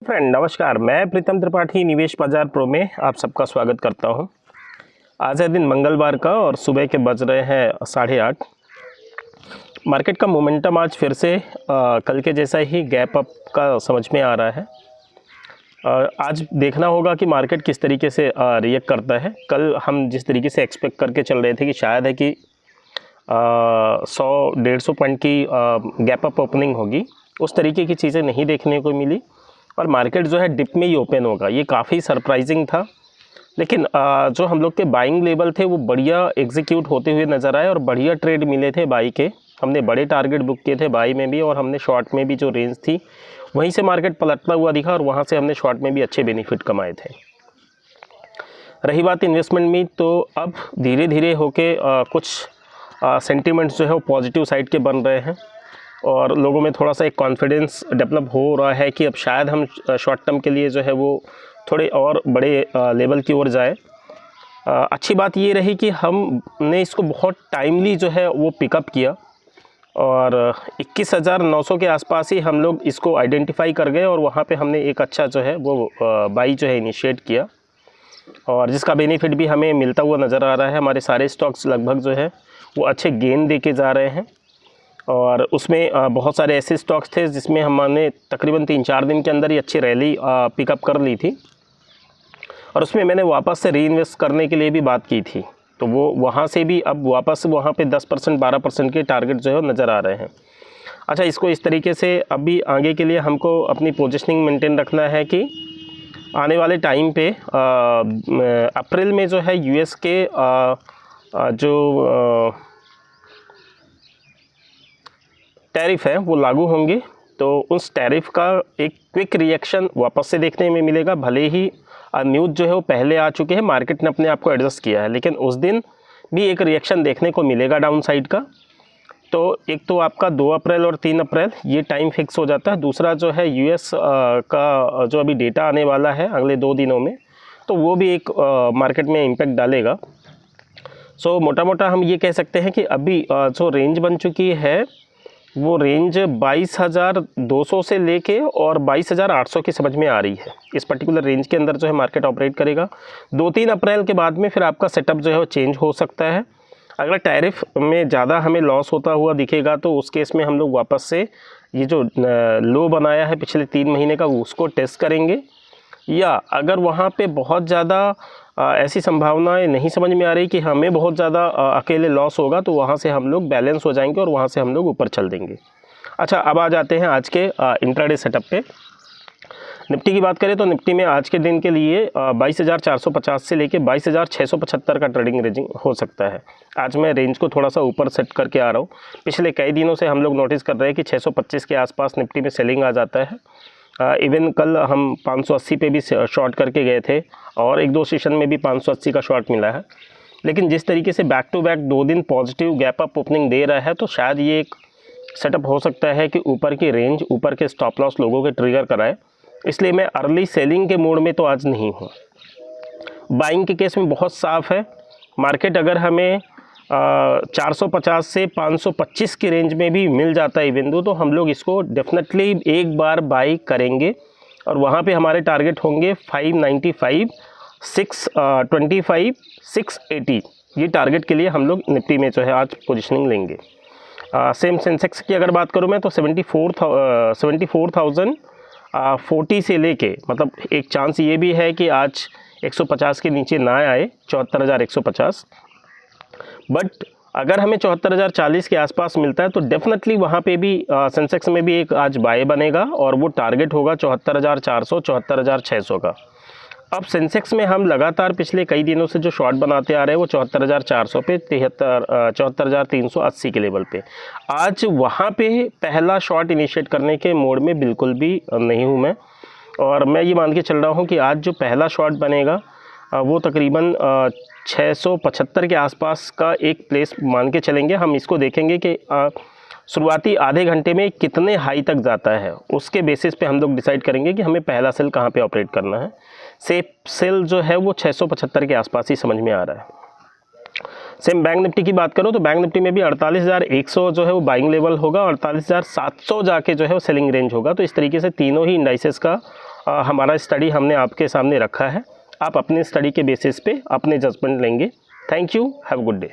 Friend नमस्कार, मैं प्रीतम त्रिपाठी निवेश बाजार प्रो में आप सबका स्वागत करता हूं। आज है दिन मंगलवार का और सुबह के बज रहे हैं 8:30। मार्केट का मोमेंटम आज फिर से कल के जैसा ही गैप अप का समझ में आ रहा है। आज देखना होगा कि मार्केट किस तरीके से रिएक्ट करता है। कल हम जिस तरीके से एक्सपेक्ट करके चल रहे थे कि शायद है कि 100-150 पॉइंट की गैप अप ओपनिंग होगी, उस तरीके की चीज़ें नहीं देखने को मिली और मार्केट जो है डिप में ही ओपन होगा। ये काफ़ी सरप्राइजिंग था, लेकिन जो हम लोग के बाइंग लेवल थे वो बढ़िया एग्जीक्यूट होते हुए नज़र आए और बढ़िया ट्रेड मिले थे बाई के। हमने बड़े टारगेट बुक किए थे बाई में भी और हमने शॉर्ट में भी। जो रेंज थी वहीं से मार्केट पलटता हुआ दिखा और वहाँ से हमने शॉर्ट में भी अच्छे बेनिफिट कमाए थे। रही बात इन्वेस्टमेंट में, तो अब धीरे धीरे होके कुछ सेंटिमेंट्स जो है वो पॉजिटिव साइड के बन रहे हैं और लोगों में थोड़ा सा एक कॉन्फिडेंस डेवलप हो रहा है कि अब शायद हम शॉर्ट टर्म के लिए जो है वो थोड़े और बड़े लेवल की ओर जाए। अच्छी बात ये रही कि हमने इसको बहुत टाइमली जो है वो पिकअप किया और 21,900 के आसपास ही हम लोग इसको आइडेंटिफाई कर गए और वहाँ पे हमने एक अच्छा जो है वो बाई जो है इनिशिएट किया और जिसका बेनिफिट भी हमें मिलता हुआ नज़र आ रहा है। हमारे सारे स्टॉक्स लगभग जो है वो अच्छे गेन दे के जा रहे हैं और उसमें बहुत सारे ऐसे स्टॉक्स थे जिसमें हमने तकरीबन 3-4 दिन के अंदर ही अच्छी रैली पिकअप कर ली थी और उसमें मैंने वापस से रीइन्वेस्ट करने के लिए भी बात की थी। तो वो वहाँ से भी अब वापस वहाँ पे 10% 12% के टारगेट जो है नज़र आ रहे हैं। अच्छा, इसको इस तरीके से अभी आगे के लिए हमको अपनी पोजीशनिंग मेंटेन रखना है कि आने वाले टाइम पे अप्रैल में जो है यूएस के जो टैरिफ है वो लागू होंगे, तो उस टैरिफ का एक क्विक रिएक्शन वापस से देखने में मिलेगा। भले ही न्यूज़ जो है वो पहले आ चुके हैं, मार्केट ने अपने आप को एडजस्ट किया है, लेकिन उस दिन भी एक रिएक्शन देखने को मिलेगा डाउन साइड का। तो एक तो आपका 2 अप्रैल और 3 अप्रैल ये टाइम फिक्स हो जाता है। दूसरा जो है यूएस का जो अभी डेटा आने वाला है अगले 2 दिनों में, तो वो भी एक मार्केट में इम्पैक्ट डालेगा। सो मोटा मोटा हम ये कह सकते हैं कि अभी जो रेंज बन चुकी है वो रेंज 22,200 से लेके और 22,800 की समझ में आ रही है। इस पर्टिकुलर रेंज के अंदर जो है मार्केट ऑपरेट करेगा। 2-3 अप्रैल के बाद में फिर आपका सेटअप जो है वो चेंज हो सकता है। अगर टैरिफ में ज़्यादा हमें लॉस होता हुआ दिखेगा तो उस केस में हम लोग वापस से ये जो लो बनाया है पिछले 3 महीने का उसको टेस्ट करेंगे, या अगर वहाँ पे बहुत ज़्यादा ऐसी संभावनाएं नहीं समझ में आ रही कि हमें बहुत ज़्यादा अकेले लॉस होगा, तो वहाँ से हम लोग बैलेंस हो जाएंगे और वहाँ से हम लोग ऊपर चल देंगे। अच्छा, अब आ जाते हैं आज के इंट्राडे सेटअप पे। निफ्टी की बात करें तो निफ्टी में आज के दिन के लिए 22,450 से लेके 22,675 का ट्रेडिंग रेंज हो सकता है। आज मैं रेंज को थोड़ा सा ऊपर सेट करके आ रहा हूँ। पिछले कई दिनों से हम लोग नोटिस कर रहे हैं कि 625 के आसपास निफ्टी में सेलिंग आ जाता है। इवन कल हम 580 पे भी शॉर्ट करके गए थे और 1-2 सेशन में भी 580 का शॉर्ट मिला है। लेकिन जिस तरीके से बैक टू बैक 2 दिन पॉजिटिव गैप अप ओपनिंग दे रहा है, तो शायद ये एक सेटअप हो सकता है कि ऊपर की रेंज, ऊपर के स्टॉप लॉस लोगों के ट्रिगर कराए। इसलिए मैं अर्ली सेलिंग के मोड में तो आज नहीं हूँ। बाइंग के केस में बहुत साफ है। मार्केट अगर हमें 450 से 525 की रेंज में भी मिल जाता है बिंदु, तो हम लोग इसको डेफिनेटली एक बार बाई करेंगे और वहाँ पे हमारे टारगेट होंगे 595, 625, 680। ये टारगेट के लिए हम लोग निफ्टी में जो है आज पोजीशनिंग लेंगे। सेम सेंसेक्स की अगर बात करूँ मैं तो 74,040 से लेके, मतलब एक चांस ये भी है कि आज 150 के नीचे ना आए, 74,150। बट अगर हमें 74,040 के आसपास मिलता है तो डेफिनेटली वहाँ पे भी सेंसेक्स में भी एक आज बाय बनेगा और वो टारगेट होगा 74,400, 74,600 का। अब सेंसेक्स में हम लगातार पिछले कई दिनों से जो शॉर्ट बनाते आ रहे हैं वो 74,400 पे, 74,380 के लेवल पे। आज वहाँ पे पहला शॉर्ट इनिशिएट करने के मोड में बिल्कुल भी नहीं हूँ मैं, और मैं ये मान के चल रहा हूँ कि आज जो पहला शॉर्ट बनेगा वो तकरीबन 675 के आसपास का एक प्लेस मान के चलेंगे। हम इसको देखेंगे कि शुरुआती आधे घंटे में कितने हाई तक जाता है, उसके बेसिस पे हम लोग डिसाइड करेंगे कि हमें पहला सेल कहाँ पे ऑपरेट करना है। सेफ सेल जो है वो 675 के आसपास ही समझ में आ रहा है। सेम बैंक निफ्टी की बात करो तो बैंक निफ्टी में भी 48,100 जो है वो बाइंग लेवल होगा, 48,700 जाके जो है वो सेलिंग रेंज होगा। तो इस तरीके से तीनों ही इंडाइसेस का हमारा स्टडी हमने आपके सामने रखा है, आप अपने स्टडी के बेसिस पे अपने जजमेंट लेंगे। Thank you, have a good day.